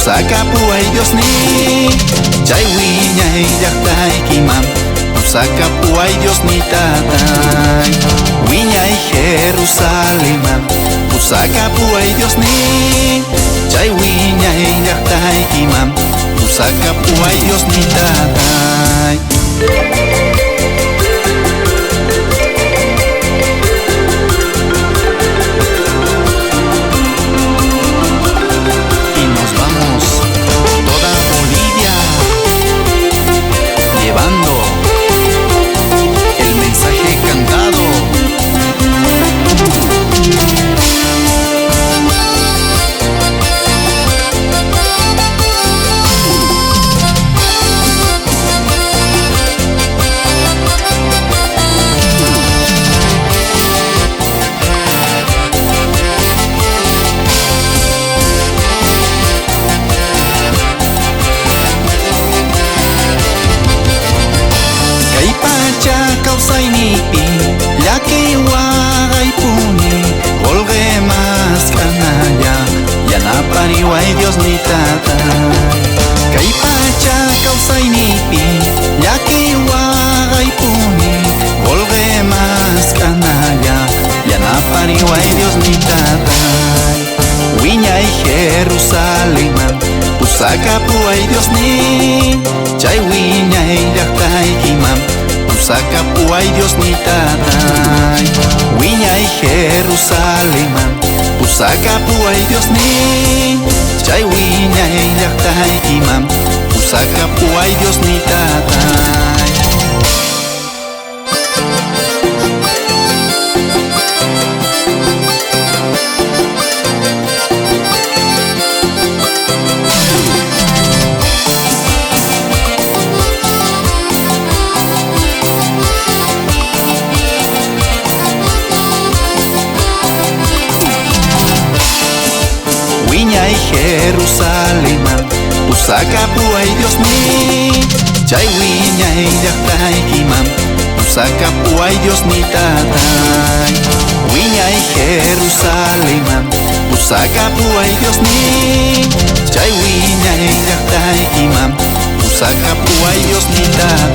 pusakapu ay Dios ni chay wiñay llaqtaykiman pusakapu ay Dios ni tatay wiñay Jerusalemman pusakapu ay Dios ni chay wiñay llaqtaykiman pusakapu ay Dios ni tatay. Llaki waqaypuni volgemas kanalla yanapariway Dios ni tatay kay pacha kawsaynipi llaki waqaypuni volgemas kanalla yanapariway Dios ni tatay wiñay Jerusalemman pusakapu ay Dios ni chay wiñay llaqtaykiman pusakapu ay Dios ni tatay wiñay Jerusalemman pusakapu ay Dios ni chay wiñay llaqtaykiman pusakapu ay Dios ni tatay. Wiñay Jerusalemman pusakapu ay Dios ni chay wiñay llaqtaykiman pusakapu ay Dios ni tatay wiñay Jerusalemman pusakapu ay Dios ni chay wiñay llaqtaykiman pusakapu ay Dios ni tatay.